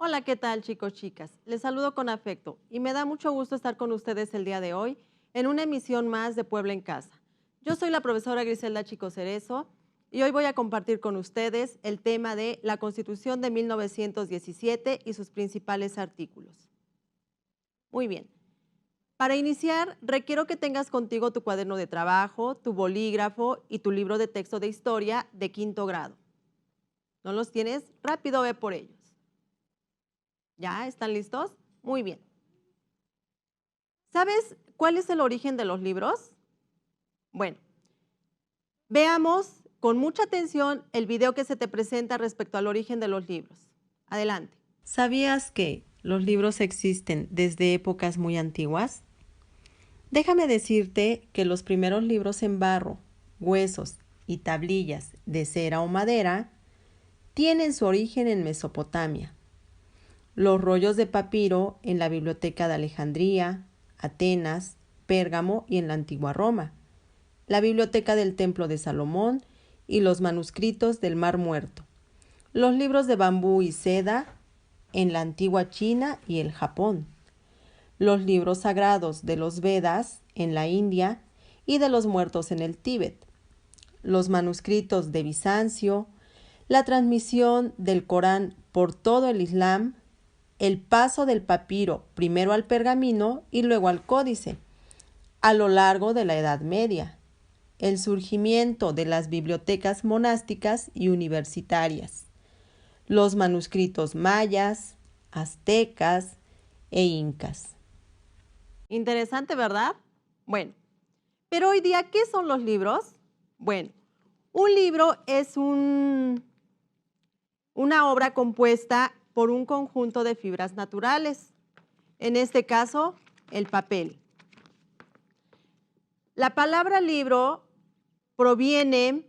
Hola, ¿qué tal, chicos, chicas? Les saludo con afecto y me da mucho gusto estar con ustedes el día de hoy en una emisión más de Puebla en Casa. Yo soy la profesora Griselda Chico Cerezo y hoy voy a compartir con ustedes el tema de la Constitución de 1917 y sus principales artículos. Muy bien. Para iniciar, requiero que tengas contigo tu cuaderno de trabajo, tu bolígrafo y tu libro de texto de historia de quinto grado. ¿No los tienes? Rápido ve por ellos. ¿Ya? ¿Están listos? Muy bien. ¿Sabes cuál es el origen de los libros? Bueno, veamos con mucha atención el video que se te presenta respecto al origen de los libros. Adelante. ¿Sabías que los libros existen desde épocas muy antiguas? Déjame decirte que los primeros libros en barro, huesos y tablillas de cera o madera tienen su origen en Mesopotamia. Los rollos de papiro en la Biblioteca de Alejandría, Atenas, Pérgamo y en la antigua Roma, la Biblioteca del Templo de Salomón y los manuscritos del Mar Muerto, los libros de bambú y seda en la antigua China y el Japón, los libros sagrados de los Vedas en la India y de los muertos en el Tíbet, los manuscritos de Bizancio, la transmisión del Corán por todo el Islam, el paso del papiro primero al pergamino y luego al códice, a lo largo de la Edad Media, el surgimiento de las bibliotecas monásticas y universitarias, los manuscritos mayas, aztecas e incas. Interesante, ¿verdad? Bueno, pero hoy día, ¿qué son los libros? Bueno, un libro es una obra compuesta por un conjunto de fibras naturales, en este caso, el papel. La palabra libro proviene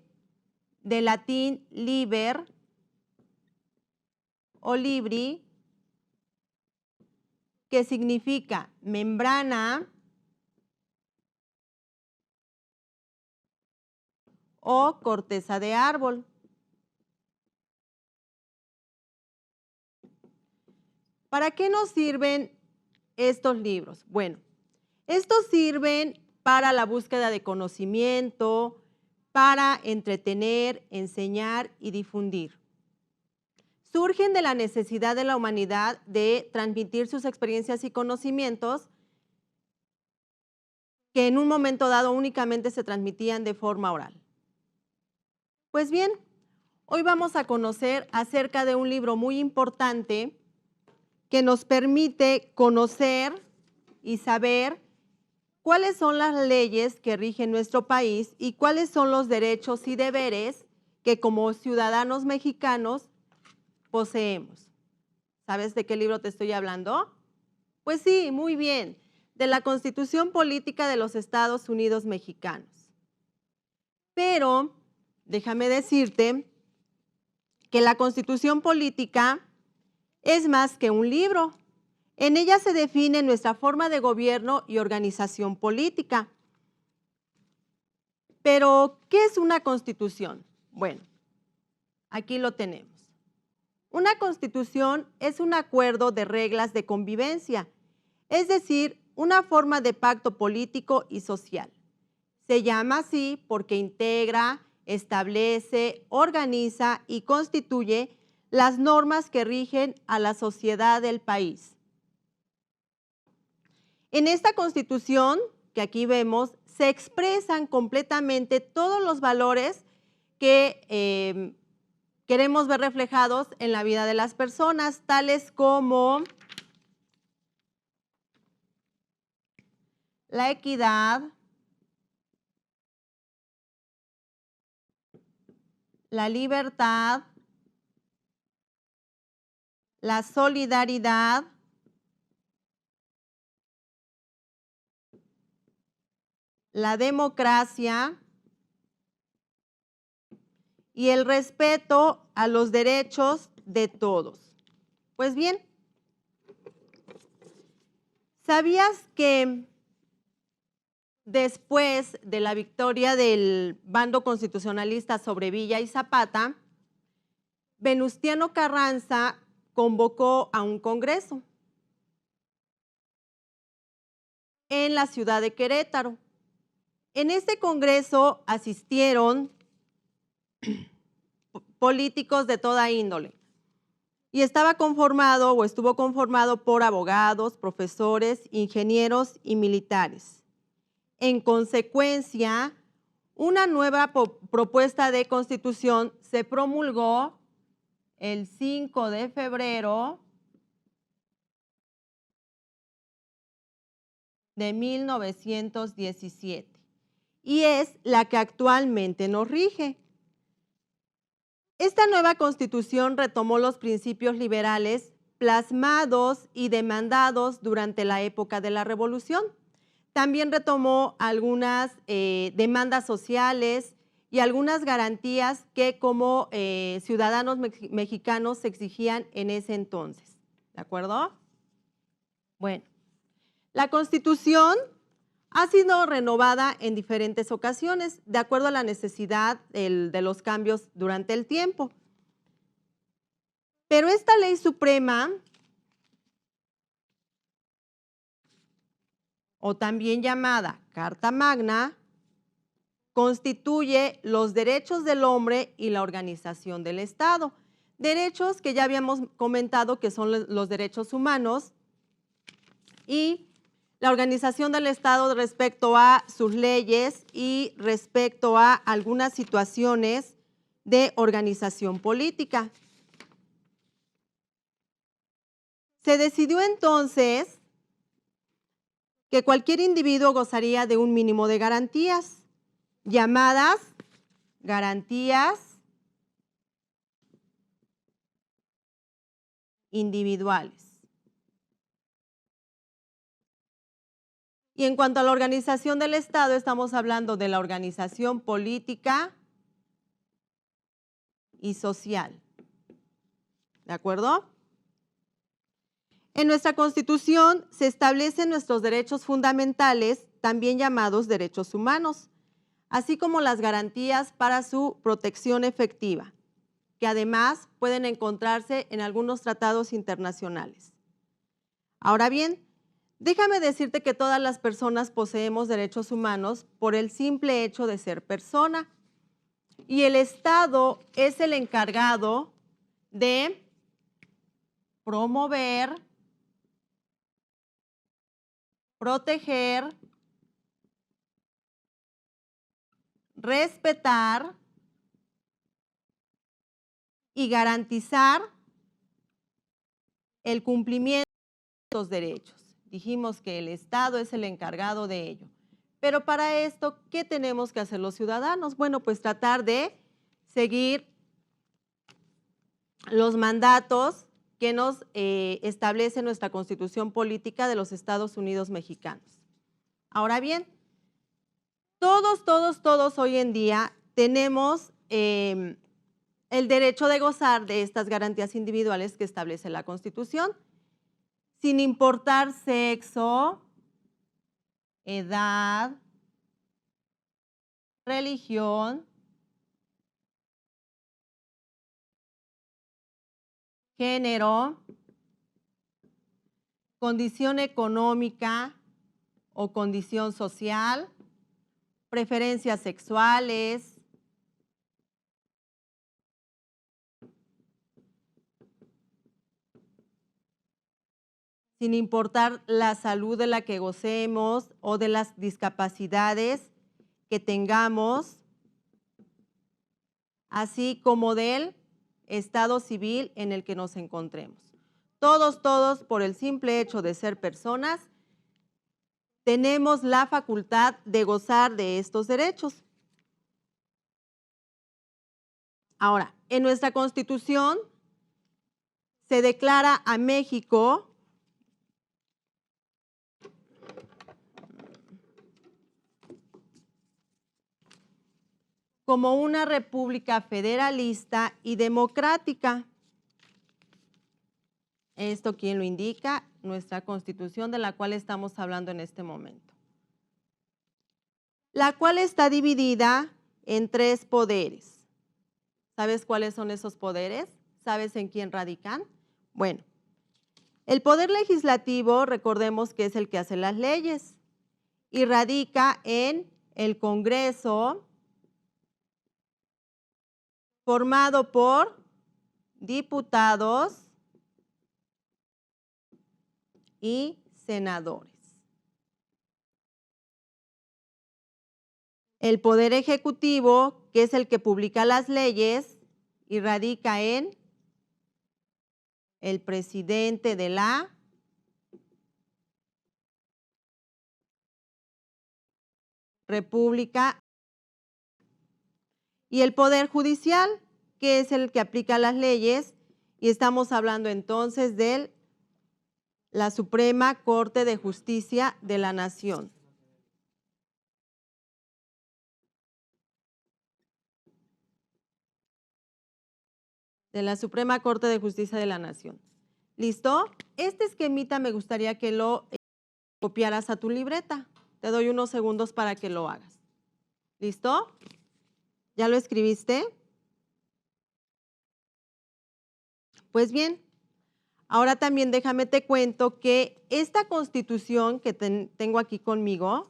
del latín liber o libri, que significa membrana o corteza de árbol. ¿Para qué nos sirven estos libros? Bueno, estos sirven para la búsqueda de conocimiento, para entretener, enseñar y difundir. Surgen de la necesidad de la humanidad de transmitir sus experiencias y conocimientos que en un momento dado únicamente se transmitían de forma oral. Pues bien, hoy vamos a conocer acerca de un libro muy importante que nos permite conocer y saber cuáles son las leyes que rigen nuestro país y cuáles son los derechos y deberes que como ciudadanos mexicanos poseemos. ¿Sabes de qué libro te estoy hablando? Pues sí, muy bien, de la Constitución Política de los Estados Unidos Mexicanos. Pero déjame decirte que la Constitución Política es más que un libro. En ella se define nuestra forma de gobierno y organización política. Pero, ¿qué es una constitución? Bueno, aquí lo tenemos. Una constitución es un acuerdo de reglas de convivencia, es decir, una forma de pacto político y social. Se llama así porque integra, establece, organiza y constituye las normas que rigen a la sociedad del país. En esta Constitución, que aquí vemos, se expresan completamente todos los valores que queremos ver reflejados en la vida de las personas, tales como la equidad, la libertad, la solidaridad, la democracia y el respeto a los derechos de todos. Pues bien, ¿sabías que después de la victoria del bando constitucionalista sobre Villa y Zapata, Venustiano Carranza convocó a un congreso en la ciudad de Querétaro. En este congreso asistieron políticos de toda índole y estaba conformado o estuvo conformado por abogados, profesores, ingenieros y militares. En consecuencia, una nueva propuesta de constitución se promulgó el 5 de febrero de 1917 y es la que actualmente nos rige. Esta nueva constitución retomó los principios liberales plasmados y demandados durante la época de la Revolución. También retomó algunas demandas sociales y algunas garantías que como ciudadanos mexicanos se exigían en ese entonces. ¿De acuerdo? Bueno, la Constitución ha sido renovada en diferentes ocasiones, de acuerdo a la necesidad de los cambios durante el tiempo. Pero esta ley suprema, o también llamada Carta Magna, constituye los derechos del hombre y la organización del Estado. Derechos que ya habíamos comentado que son los derechos humanos y la organización del Estado respecto a sus leyes y respecto a algunas situaciones de organización política. Se decidió entonces que cualquier individuo gozaría de un mínimo de garantías, llamadas garantías individuales. Y en cuanto a la organización del Estado, estamos hablando de la organización política y social. ¿De acuerdo? En nuestra Constitución se establecen nuestros derechos fundamentales, también llamados derechos humanos, así como las garantías para su protección efectiva, que además pueden encontrarse en algunos tratados internacionales. Ahora bien, déjame decirte que todas las personas poseemos derechos humanos por el simple hecho de ser persona y el Estado es el encargado de promover, proteger, respetar y garantizar el cumplimiento de los derechos. Dijimos que el Estado es el encargado de ello. Pero para esto, ¿qué tenemos que hacer los ciudadanos? Bueno, pues tratar de seguir los mandatos que nos establece nuestra Constitución Política de los Estados Unidos Mexicanos. Ahora bien, todos hoy en día tenemos el derecho de gozar de estas garantías individuales que establece la Constitución, sin importar sexo, edad, religión, género, condición económica o condición social, preferencias sexuales, sin importar la salud de la que gocemos o de las discapacidades que tengamos, así como del estado civil en el que nos encontremos. Todos, por el simple hecho de ser personas, tenemos la facultad de gozar de estos derechos. Ahora, en nuestra Constitución se declara a México como una república federalista y democrática. ¿Esto quién lo indica? Nuestra Constitución, de la cual estamos hablando en este momento. La cual está dividida en 3 poderes. ¿Sabes cuáles son esos poderes? ¿Sabes en quién radican? Bueno, el poder legislativo, recordemos que es el que hace las leyes y radica en el Congreso, formado por diputados y senadores. El poder ejecutivo, que es el que publica las leyes y radica en el presidente de la República, y el poder judicial, que es el que aplica las leyes, y estamos hablando entonces de la Suprema Corte de Justicia de la Nación. De la Suprema Corte de Justicia de la Nación. ¿Listo? Este esquemita me gustaría que lo copiaras a tu libreta. Te doy unos segundos para que lo hagas. ¿Listo? ¿Ya lo escribiste? Pues bien, ahora también déjame te cuento que esta Constitución que tengo aquí conmigo,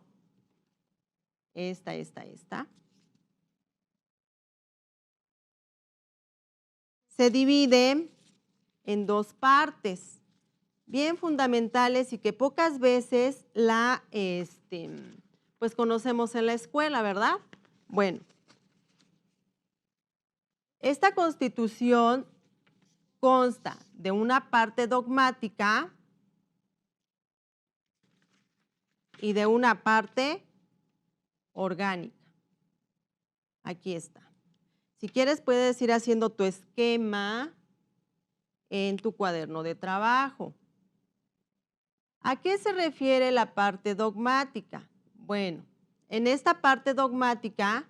esta, se divide en dos partes bien fundamentales y que pocas veces pues conocemos en la escuela, ¿verdad? Bueno, esta Constitución consta de una parte dogmática y de una parte orgánica. Aquí está. Si quieres, puedes ir haciendo tu esquema en tu cuaderno de trabajo. ¿A qué se refiere la parte dogmática? Bueno, en esta parte dogmática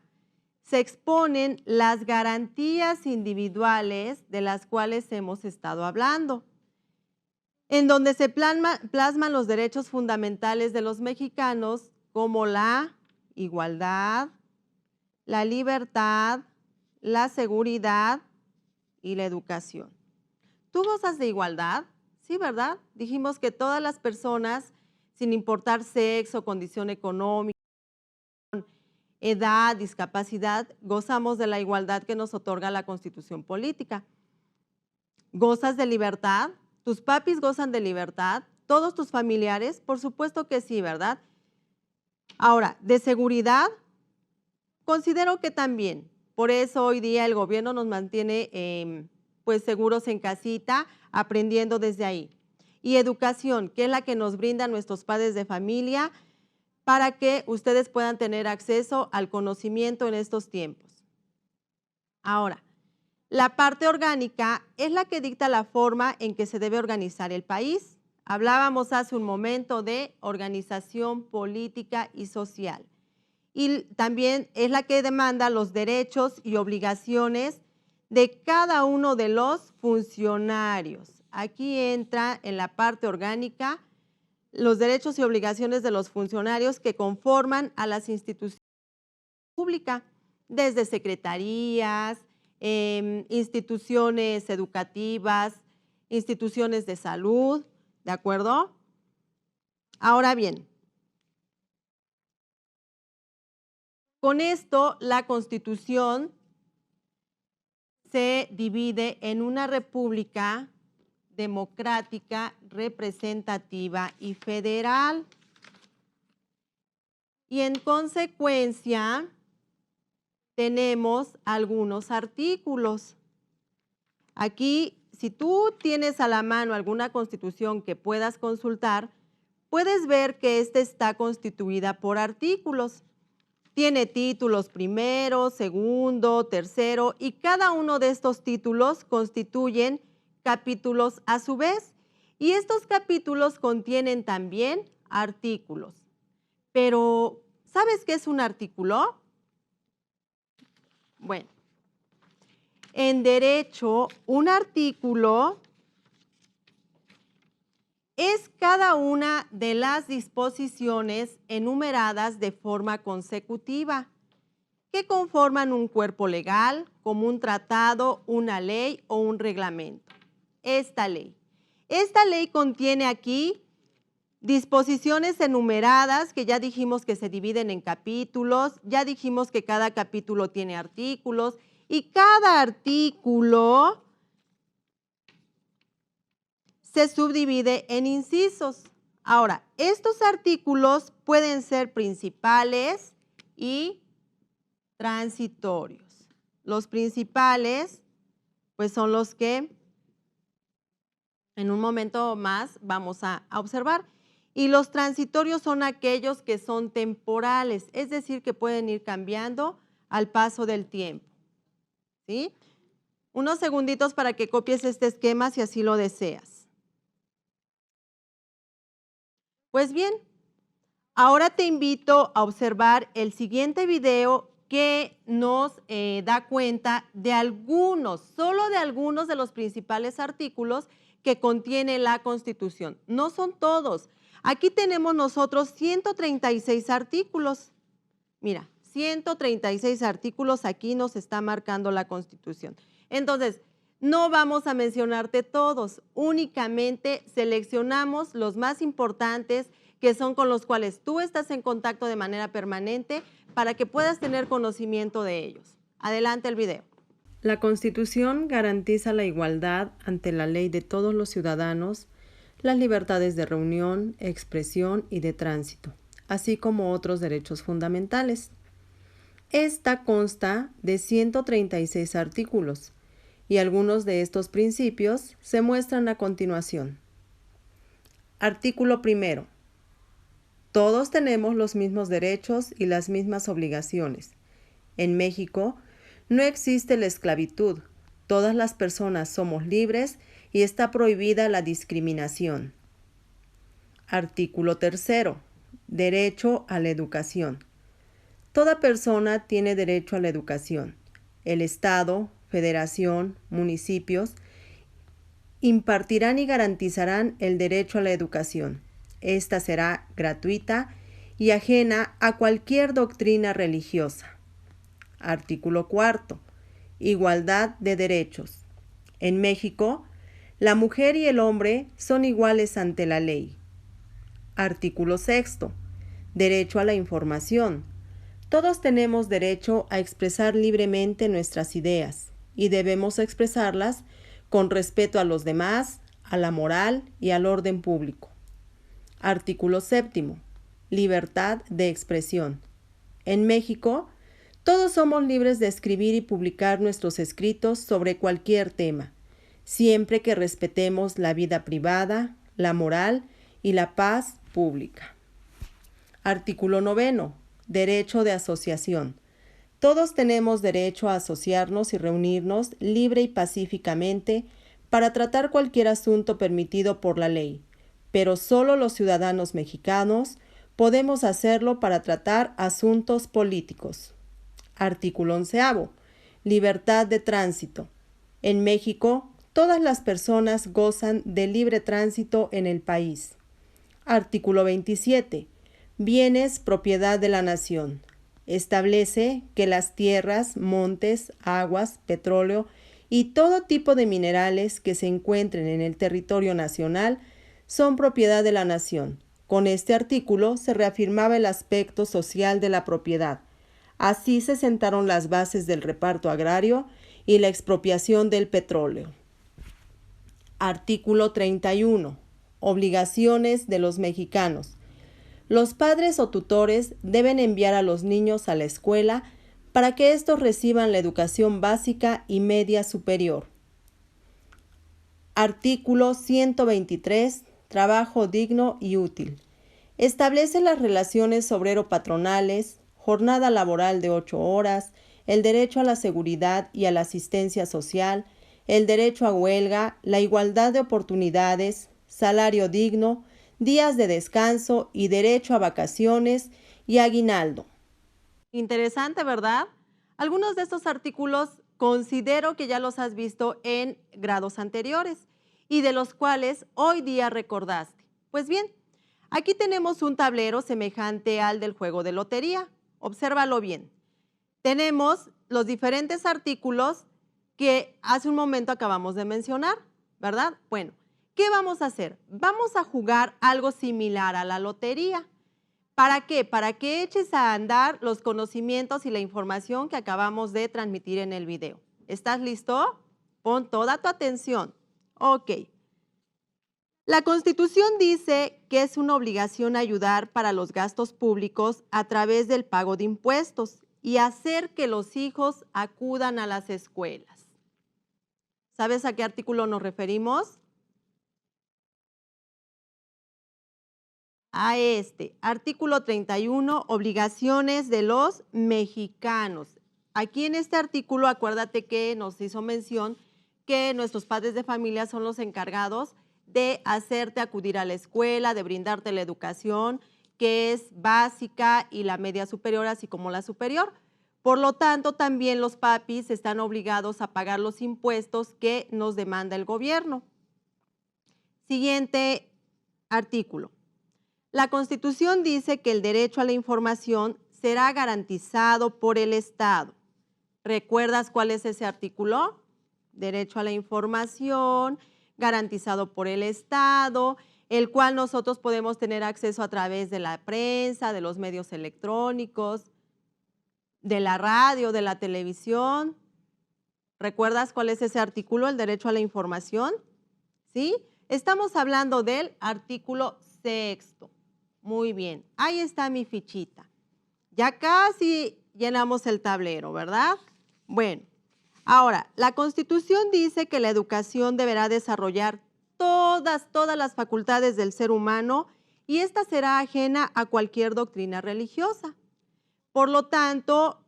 se exponen las garantías individuales de las cuales hemos estado hablando, en donde se plasman los derechos fundamentales de los mexicanos como la igualdad, la libertad, la seguridad y la educación. ¿Tú gozas de igualdad? Sí, ¿verdad? Dijimos que todas las personas, sin importar sexo, condición económica, edad, discapacidad, gozamos de la igualdad que nos otorga la Constitución política. ¿Gozas de libertad? ¿Tus papis gozan de libertad? ¿Todos tus familiares? Por supuesto que sí, ¿verdad? Ahora, ¿de seguridad? Considero que también. Por eso hoy día el gobierno nos mantiene pues seguros en casita, aprendiendo desde ahí. Y educación, que es la que nos brindan nuestros padres de familia para que ustedes puedan tener acceso al conocimiento en estos tiempos. Ahora, la parte orgánica es la que dicta la forma en que se debe organizar el país. Hablábamos hace un momento de organización política y social. Y también es la que demanda los derechos y obligaciones de cada uno de los funcionarios. Aquí entra en la parte orgánica los derechos y obligaciones de los funcionarios que conforman a las instituciones públicas, desde secretarías, instituciones educativas, instituciones de salud, ¿de acuerdo? Ahora bien, con esto la Constitución se divide en una república democrática, representativa y federal. Y en consecuencia, tenemos algunos artículos. Aquí, si tú tienes a la mano alguna constitución que puedas consultar, puedes ver que esta está constituida por artículos. Tiene títulos primero, segundo, tercero, y cada uno de estos títulos constituyen capítulos a su vez. Y estos capítulos contienen también artículos. Pero, ¿sabes qué es un artículo? Bueno, en derecho, un artículo es cada una de las disposiciones enumeradas de forma consecutiva que conforman un cuerpo legal, como un tratado, una ley o un reglamento. Esta ley. Esta ley contiene aquí disposiciones enumeradas, que ya dijimos que se dividen en capítulos, ya dijimos que cada capítulo tiene artículos y cada artículo se subdivide en incisos. Ahora, estos artículos pueden ser principales y transitorios. Los principales, pues son los que en un momento más vamos a observar. Y los transitorios son aquellos que son temporales, es decir, que pueden ir cambiando al paso del tiempo. ¿Sí? Unos segunditos para que copies este esquema si así lo deseas. Pues bien, ahora te invito a observar el siguiente video que nos da cuenta de algunos, solo de algunos de los principales artículos que contiene la Constitución. No son todos. Aquí tenemos nosotros 136 artículos. Mira, 136 artículos aquí nos está marcando la Constitución. Entonces, no vamos a mencionarte todos, únicamente seleccionamos los más importantes que son con los cuales tú estás en contacto de manera permanente para que puedas tener conocimiento de ellos. Adelante el video. La Constitución garantiza la igualdad ante la ley de todos los ciudadanos, las libertades de reunión, expresión y de tránsito, así como otros derechos fundamentales. Esta consta de 136 artículos y algunos de estos principios se muestran a continuación. Artículo primero. Todos tenemos los mismos derechos y las mismas obligaciones. En México no existe la esclavitud. Todas las personas somos libres y está prohibida la discriminación. Artículo tercero. Derecho a la educación. Toda persona tiene derecho a la educación. El Estado, Federación, municipios impartirán y garantizarán el derecho a la educación. Esta será gratuita y ajena a cualquier doctrina religiosa. Artículo cuarto. Igualdad de derechos. En México, la mujer y el hombre son iguales ante la ley. Artículo sexto. Derecho a la información. Todos tenemos derecho a expresar libremente nuestras ideas y debemos expresarlas con respeto a los demás, a la moral y al orden público. Artículo séptimo. Libertad de expresión. En México, todos somos libres de escribir y publicar nuestros escritos sobre cualquier tema, siempre que respetemos la vida privada, la moral y la paz pública. Artículo noveno. Derecho de asociación. Todos tenemos derecho a asociarnos y reunirnos libre y pacíficamente para tratar cualquier asunto permitido por la ley, pero solo los ciudadanos mexicanos podemos hacerlo para tratar asuntos políticos. Artículo onceavo. Libertad de tránsito. En México, todas las personas gozan de libre tránsito en el país. Artículo 27. Bienes propiedad de la nación. Establece que las tierras, montes, aguas, petróleo y todo tipo de minerales que se encuentren en el territorio nacional son propiedad de la nación. Con este artículo se reafirmaba el aspecto social de la propiedad. Así se sentaron las bases del reparto agrario y la expropiación del petróleo. Artículo 31. Obligaciones de los mexicanos. Los padres o tutores deben enviar a los niños a la escuela para que éstos reciban la educación básica y media superior. Artículo 123. Trabajo digno y útil. Establece las relaciones obrero-patronales, jornada laboral de 8 horas, el derecho a la seguridad y a la asistencia social, el derecho a huelga, la igualdad de oportunidades, salario digno, días de descanso y derecho a vacaciones y aguinaldo. Interesante, ¿verdad? Algunos de estos artículos considero que ya los has visto en grados anteriores y de los cuales hoy día recordaste. Pues bien, aquí tenemos un tablero semejante al del juego de lotería. Obsérvalo bien. Tenemos los diferentes artículos que hace un momento acabamos de mencionar, ¿verdad? Bueno, ¿Qué vamos a hacer? Vamos a jugar algo similar a la lotería. ¿Para qué? Para que eches a andar los conocimientos y la información que acabamos de transmitir en el video. ¿Estás listo? Pon toda tu atención. Ok. La Constitución dice que es una obligación ayudar para los gastos públicos a través del pago de impuestos y hacer que los hijos acudan a las escuelas. ¿Sabes a qué artículo nos referimos? A este, artículo 31, obligaciones de los mexicanos. Aquí en este artículo, acuérdate que nos hizo mención que nuestros padres de familia son los encargados de hacerte acudir a la escuela, de brindarte la educación, que es básica y la media superior, así como la superior. Por lo tanto, también los papis están obligados a pagar los impuestos que nos demanda el gobierno. Siguiente artículo. La Constitución dice que el derecho a la información será garantizado por el Estado. ¿Recuerdas cuál es ese artículo? Derecho a la información, garantizado por el Estado, el cual nosotros podemos tener acceso a través de la prensa, de los medios electrónicos, de la radio, de la televisión. ¿Recuerdas cuál es ese artículo, el derecho a la información? ¿Sí? Estamos hablando del artículo 6. Muy bien, ahí está mi fichita. Ya casi llenamos el tablero, ¿verdad? Bueno, ahora, la Constitución dice que la educación deberá desarrollar todas las facultades del ser humano y esta será ajena a cualquier doctrina religiosa. Por lo tanto,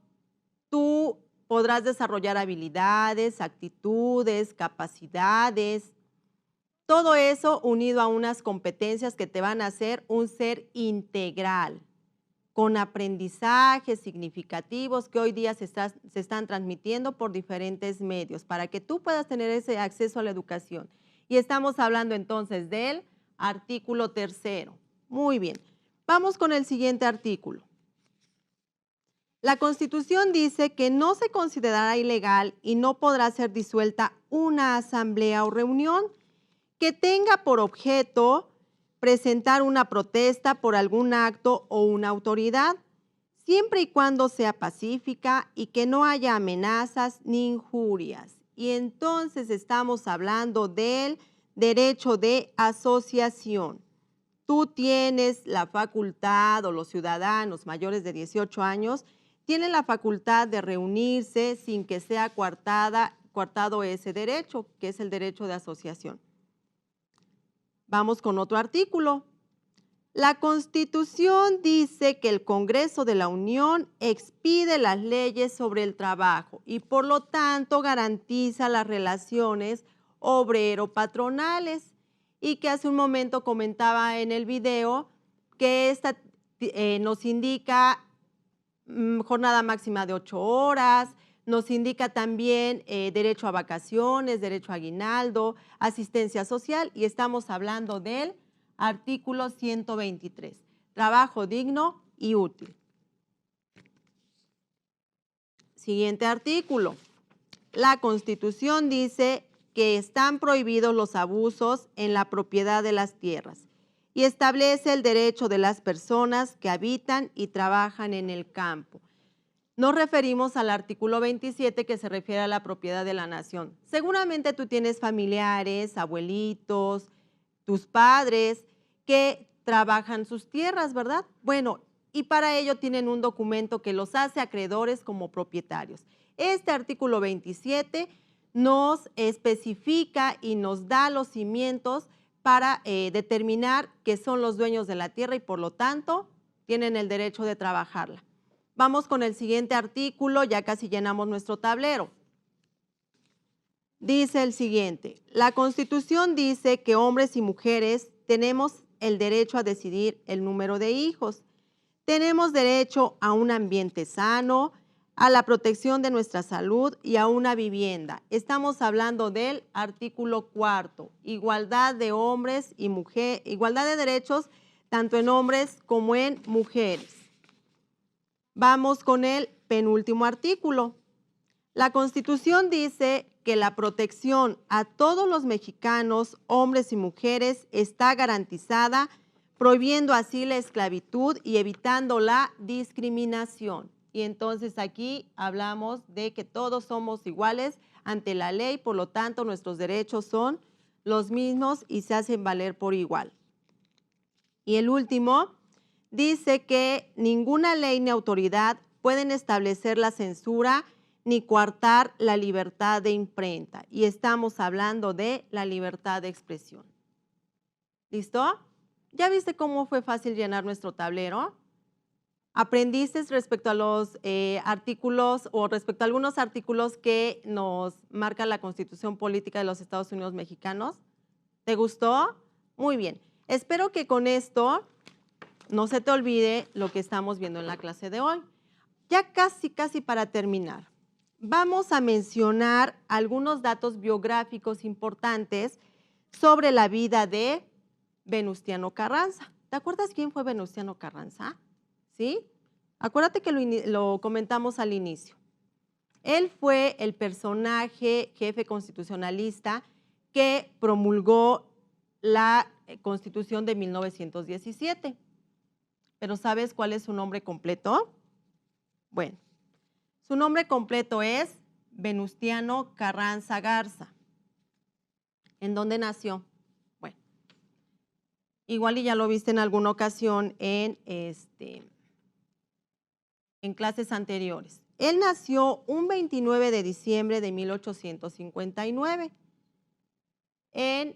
tú podrás desarrollar habilidades, actitudes, capacidades, todo eso unido a unas competencias que te van a hacer un ser integral, con aprendizajes significativos que hoy día se están transmitiendo por diferentes medios para que tú puedas tener ese acceso a la educación. Y estamos hablando entonces del artículo 3. Muy bien, vamos con el siguiente artículo. La Constitución dice que no se considerará ilegal y no podrá ser disuelta una asamblea o reunión que tenga por objeto presentar una protesta por algún acto o una autoridad, siempre y cuando sea pacífica y que no haya amenazas ni injurias. Y entonces estamos hablando del derecho de asociación. Tú tienes la facultad, o los ciudadanos mayores de 18 años, tienen la facultad de reunirse sin que sea coartado ese derecho, que es el derecho de asociación. Vamos con otro artículo. La Constitución dice que el Congreso de la Unión expide las leyes sobre el trabajo y por lo tanto garantiza las relaciones obrero-patronales y que hace un momento comentaba en el video que esta nos indica jornada máxima de 8 horas, nos indica también derecho a vacaciones, derecho a aguinaldo, asistencia social y estamos hablando del artículo 123, trabajo digno y útil. Siguiente artículo. La Constitución dice que están prohibidos los abusos en la propiedad de las tierras y establece el derecho de las personas que habitan y trabajan en el campo. Nos referimos al artículo 27 que se refiere a la propiedad de la nación. Seguramente tú tienes familiares, abuelitos, tus padres que trabajan sus tierras, ¿verdad? Bueno, y para ello tienen un documento que los hace acreedores como propietarios. Este artículo 27 nos especifica y nos da los cimientos para determinar que son los dueños de la tierra y por lo tanto tienen el derecho de trabajarla. Vamos con el siguiente artículo, ya casi llenamos nuestro tablero. Dice el siguiente, la Constitución dice que hombres y mujeres tenemos el derecho a decidir el número de hijos. Tenemos derecho a un ambiente sano, a la protección de nuestra salud y a una vivienda. Estamos hablando del artículo 4, igualdad de hombres y mujeres, igualdad de derechos tanto en hombres como en mujeres. Vamos con el penúltimo artículo. La Constitución dice que la protección a todos los mexicanos, hombres y mujeres, está garantizada, prohibiendo así la esclavitud y evitando la discriminación. Y entonces aquí hablamos de que todos somos iguales ante la ley, por lo tanto nuestros derechos son los mismos y se hacen valer por igual. Y el último dice que ninguna ley ni autoridad pueden establecer la censura ni coartar la libertad de imprenta. Y estamos hablando de la libertad de expresión. ¿Listo? ¿Ya viste cómo fue fácil llenar nuestro tablero? ¿Aprendiste respecto a los artículos o respecto a algunos artículos que nos marca la Constitución Política de los Estados Unidos Mexicanos? ¿Te gustó? Muy bien. Espero que con esto no se te olvide lo que estamos viendo en la clase de hoy. Ya casi para terminar, vamos a mencionar algunos datos biográficos importantes sobre la vida de Venustiano Carranza. ¿Te acuerdas quién fue Venustiano Carranza? ¿Sí? Acuérdate que lo comentamos al inicio. Él fue el personaje jefe constitucionalista que promulgó la Constitución de 1917. ¿Pero sabes cuál es su nombre completo? Bueno, su nombre completo es Venustiano Carranza Garza. ¿En dónde nació? Bueno, igual y ya lo viste en alguna ocasión en clases anteriores. Él nació un 29 de diciembre de 1859 en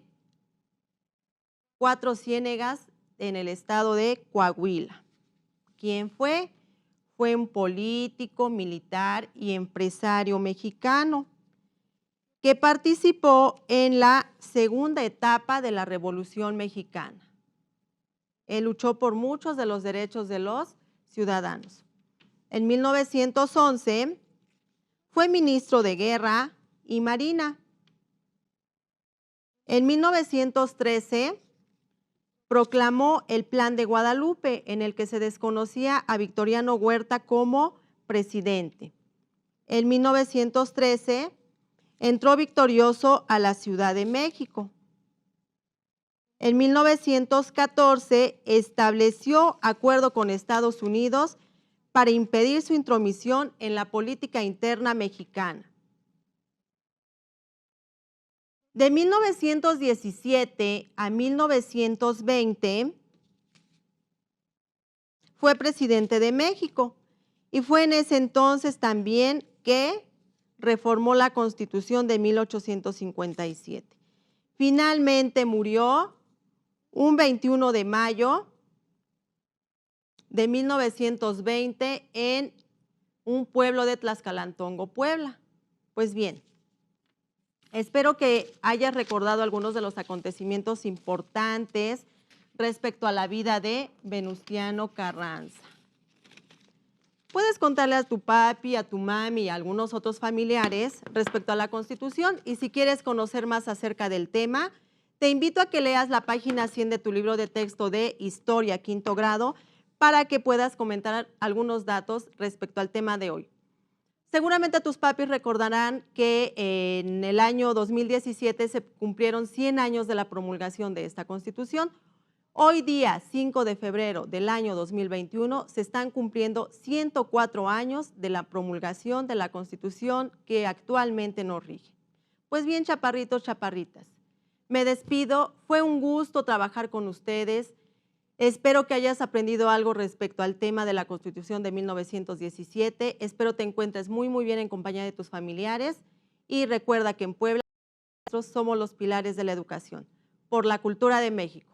Cuatro Ciénegas, en el estado de Coahuila. ¿Quién fue? Fue un político, militar y empresario mexicano que participó en la segunda etapa de la Revolución Mexicana. Él luchó por muchos de los derechos de los ciudadanos. En 1911 fue ministro de Guerra y Marina. En 1913 proclamó el Plan de Guadalupe, en el que se desconocía a Victoriano Huerta como presidente. En 1913 entró victorioso a la Ciudad de México. En 1914 estableció acuerdo con Estados Unidos para impedir su intromisión en la política interna mexicana. De 1917 a 1920 fue presidente de México y fue en ese entonces también que reformó la Constitución de 1857. Finalmente murió un 21 de mayo de 1920 en un pueblo de Tlaxcalantongo, Puebla. Pues bien, espero que hayas recordado algunos de los acontecimientos importantes respecto a la vida de Venustiano Carranza. Puedes contarle a tu papi, a tu mami y a algunos otros familiares respecto a la Constitución, y si quieres conocer más acerca del tema, te invito a que leas la página 100 de tu libro de texto de Historia, quinto grado, para que puedas comentar algunos datos respecto al tema de hoy. Seguramente tus papis recordarán que en el año 2017 se cumplieron 100 años de la promulgación de esta Constitución. Hoy día, 5 de febrero del año 2021, se están cumpliendo 104 años de la promulgación de la Constitución que actualmente nos rige. Pues bien, chaparritos, chaparritas, me despido. Fue un gusto trabajar con ustedes. Espero que hayas aprendido algo respecto al tema de la Constitución de 1917. Espero te encuentres muy bien en compañía de tus familiares. Y recuerda que en Puebla nosotros somos los pilares de la educación, por la cultura de México.